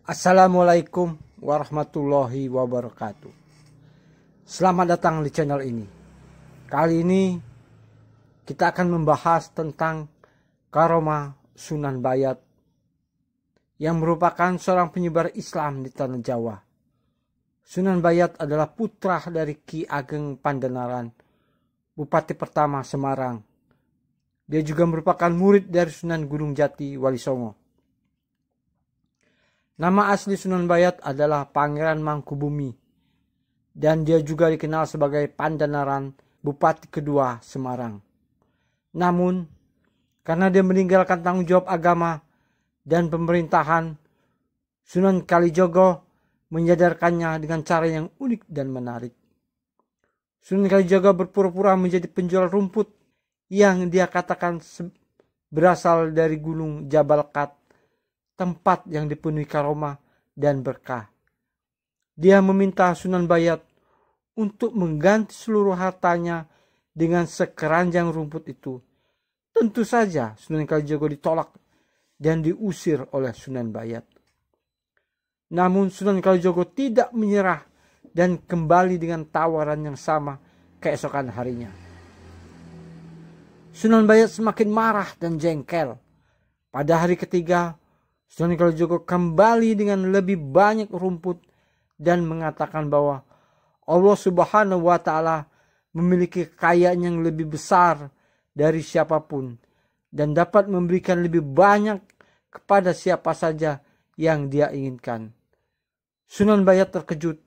Assalamualaikum warahmatullahi wabarakatuh. Selamat datang di channel ini. Kali ini kita akan membahas tentang Karomah Sunan Bayat yang merupakan seorang penyebar Islam di tanah Jawa. Sunan Bayat adalah putra dari Ki Ageng Pandanaran, Bupati pertama Semarang. Dia juga merupakan murid dari Sunan Gunung Jati Wali Songo. Nama asli Sunan Bayat adalah Pangeran Mangkubumi, dan dia juga dikenal sebagai Pandanaran, Bupati kedua Semarang. Namun, karena dia meninggalkan tanggung jawab agama dan pemerintahan, Sunan Kalijogo menyadarkannya dengan cara yang unik dan menarik. Sunan Kalijogo berpura-pura menjadi penjual rumput yang dia katakan berasal dari gunung Jabal Kat, tempat yang dipenuhi karomah dan berkah. Dia meminta Sunan Bayat untuk mengganti seluruh hartanya dengan sekeranjang rumput itu. Tentu saja Sunan Kalijogo ditolak dan diusir oleh Sunan Bayat. Namun Sunan Kalijogo tidak menyerah dan kembali dengan tawaran yang sama keesokan harinya. Sunan Bayat semakin marah dan jengkel. Pada hari ketiga, Sunan Kalijogo kembali dengan lebih banyak rumput dan mengatakan bahwa Allah Subhanahu wa Ta'ala memiliki kekayaan yang lebih besar dari siapapun dan dapat memberikan lebih banyak kepada siapa saja yang dia inginkan. Sunan Bayat terkejut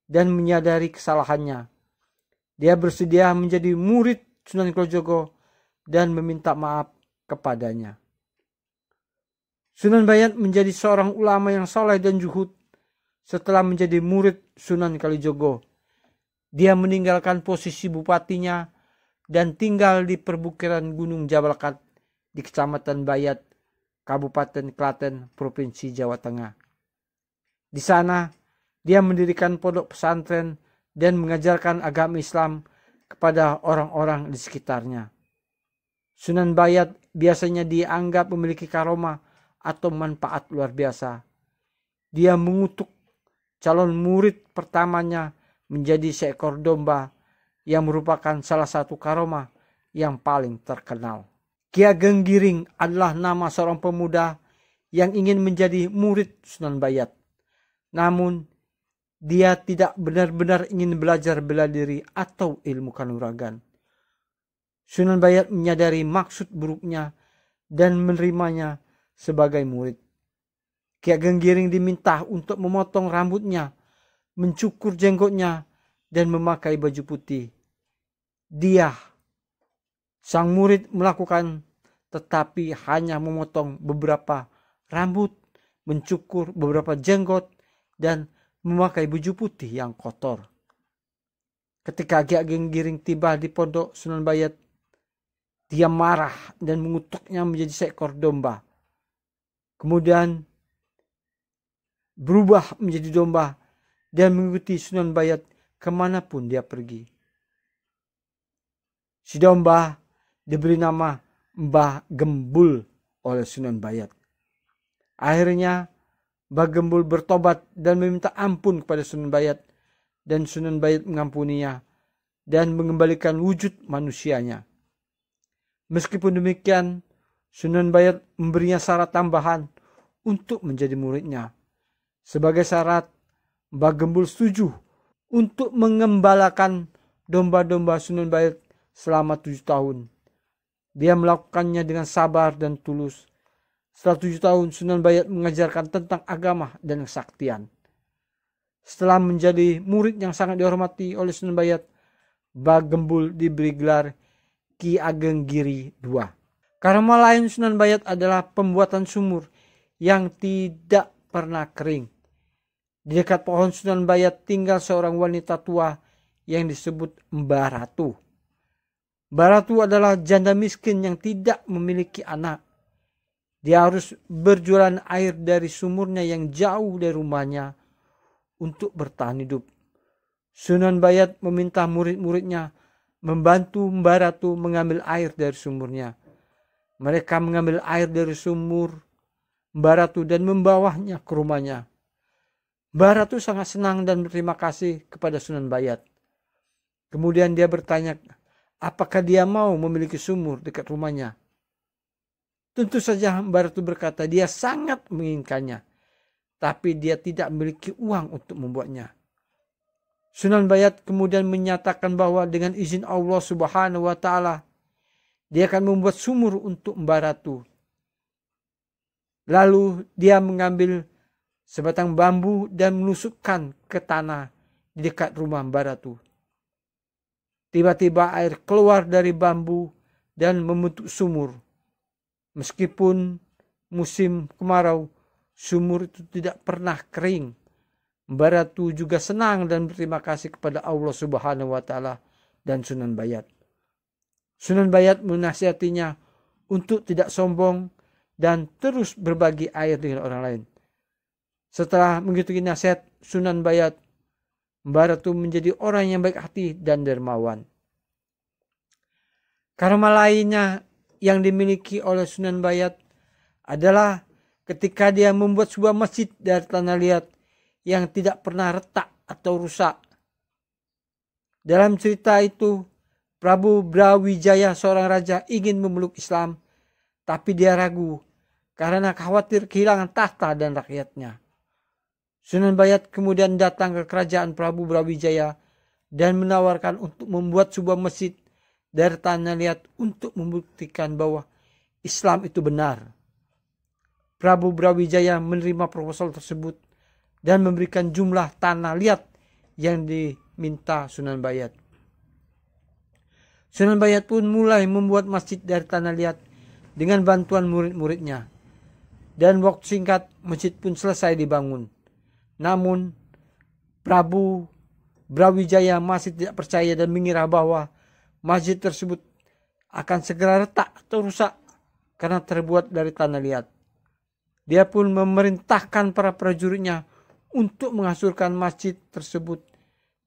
dan menyadari kesalahannya. Dia bersedia menjadi murid Sunan Kalijogo dan meminta maaf kepadanya. Sunan Bayat menjadi seorang ulama yang saleh dan zuhud. Setelah menjadi murid Sunan Kalijogo, dia meninggalkan posisi bupatinya dan tinggal di perbukiran Gunung Jabal Kat di Kecamatan Bayat, Kabupaten Klaten, Provinsi Jawa Tengah. Di sana, dia mendirikan pondok pesantren dan mengajarkan agama Islam kepada orang-orang di sekitarnya. Sunan Bayat biasanya dianggap memiliki karomah atau manfaat luar biasa. Dia mengutuk calon murid pertamanya menjadi seekor domba yang merupakan salah satu karomah yang paling terkenal. Ki Ageng Giring adalah nama seorang pemuda yang ingin menjadi murid Sunan Bayat. Namun, dia tidak benar-benar ingin belajar bela diri atau ilmu kanuragan. Sunan Bayat menyadari maksud buruknya dan menerimanya sebagai murid. Ki Ageng Giring diminta untuk memotong rambutnya, mencukur jenggotnya, dan memakai baju putih. Dia, sang murid, melakukan tetapi hanya memotong beberapa rambut, mencukur beberapa jenggot, dan memakai baju putih yang kotor. Ketika Ki Ageng Giring tiba di pondok Sunan Bayat, dia marah dan mengutuknya menjadi seekor domba. Kemudian berubah menjadi domba dan mengikuti Sunan Bayat kemanapun dia pergi. Si domba diberi nama Mbah Gembul oleh Sunan Bayat. Akhirnya Mbah Gembul bertobat dan meminta ampun kepada Sunan Bayat, dan Sunan Bayat mengampuninya dan mengembalikan wujud manusianya. Meskipun demikian, Sunan Bayat memberinya syarat tambahan untuk menjadi muridnya. Sebagai syarat, Mbah Gembul setuju untuk mengembalakan domba-domba Sunan Bayat selama 7 tahun. Dia melakukannya dengan sabar dan tulus. Setelah 7 tahun, Sunan Bayat mengajarkan tentang agama dan kesaktian. Setelah menjadi murid yang sangat dihormati oleh Sunan Bayat, Mbah Gembul diberi gelar Ki Ageng Giri II. Karomah lain Sunan Bayat adalah pembuatan sumur yang tidak pernah kering. Di dekat pohon Sunan Bayat tinggal seorang wanita tua yang disebut Mbah Ratu. Mbah Ratu adalah janda miskin yang tidak memiliki anak. Dia harus berjualan air dari sumurnya yang jauh dari rumahnya untuk bertahan hidup. Sunan Bayat meminta murid-muridnya membantu Mbah Ratu mengambil air dari sumurnya. Mereka mengambil air dari sumur Mbah Ratu dan membawanya ke rumahnya. Mbah Ratu sangat senang dan berterima kasih kepada Sunan Bayat. Kemudian dia bertanya, apakah dia mau memiliki sumur dekat rumahnya? Tentu saja Mbah Ratu berkata dia sangat menginginkannya, tapi dia tidak memiliki uang untuk membuatnya. Sunan Bayat kemudian menyatakan bahwa dengan izin Allah Subhanahu wa Ta'ala, dia akan membuat sumur untuk Mbah Ratu. Lalu dia mengambil sebatang bambu dan menusukkan ke tanah di dekat rumah Mbah Ratu. Tiba-tiba air keluar dari bambu dan membentuk sumur. Meskipun musim kemarau, sumur itu tidak pernah kering. Mbah Ratu juga senang dan berterima kasih kepada Allah Subhanahu wa Ta'ala dan Sunan Bayat. Sunan Bayat menasihatinya untuk tidak sombong dan terus berbagi air dengan orang lain. Setelah mengikuti nasihat Sunan Bayat, Mbah Ratu menjadi orang yang baik hati dan dermawan. Karma lainnya yang dimiliki oleh Sunan Bayat adalah ketika dia membuat sebuah masjid dari tanah liat yang tidak pernah retak atau rusak. Dalam cerita itu, Prabu Brawijaya, seorang raja, ingin memeluk Islam, tapi dia ragu karena khawatir kehilangan tahta dan rakyatnya. Sunan Bayat kemudian datang ke kerajaan Prabu Brawijaya dan menawarkan untuk membuat sebuah masjid dari tanah liat untuk membuktikan bahwa Islam itu benar. Prabu Brawijaya menerima proposal tersebut dan memberikan jumlah tanah liat yang diminta Sunan Bayat. Sunan Bayat pun mulai membuat masjid dari tanah liat dengan bantuan murid-muridnya. Dan waktu singkat masjid pun selesai dibangun. Namun Prabu Brawijaya masih tidak percaya dan mengira bahwa masjid tersebut akan segera retak atau rusak karena terbuat dari tanah liat. Dia pun memerintahkan para prajuritnya untuk menghancurkan masjid tersebut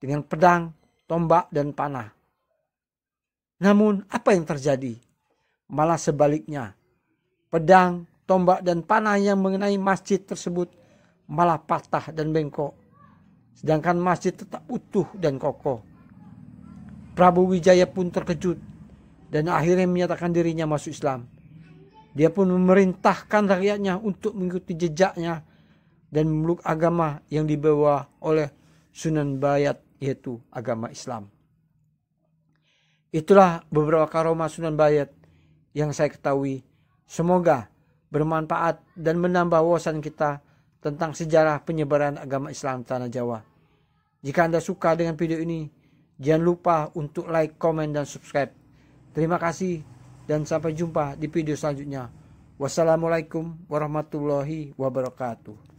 dengan pedang, tombak, dan panah. Namun apa yang terjadi? Malah sebaliknya, pedang, tombak, dan panah yang mengenai masjid tersebut malah patah dan bengkok, sedangkan masjid tetap utuh dan kokoh. Prabu Wijaya pun terkejut dan akhirnya menyatakan dirinya masuk Islam. Dia pun memerintahkan rakyatnya untuk mengikuti jejaknya dan memeluk agama yang dibawa oleh Sunan Bayat, yaitu agama Islam. Itulah beberapa karomah Sunan Bayat yang saya ketahui. Semoga bermanfaat dan menambah wawasan kita tentang sejarah penyebaran agama Islam tanah Jawa. Jika Anda suka dengan video ini, jangan lupa untuk like, komen, dan subscribe. Terima kasih dan sampai jumpa di video selanjutnya. Wassalamualaikum warahmatullahi wabarakatuh.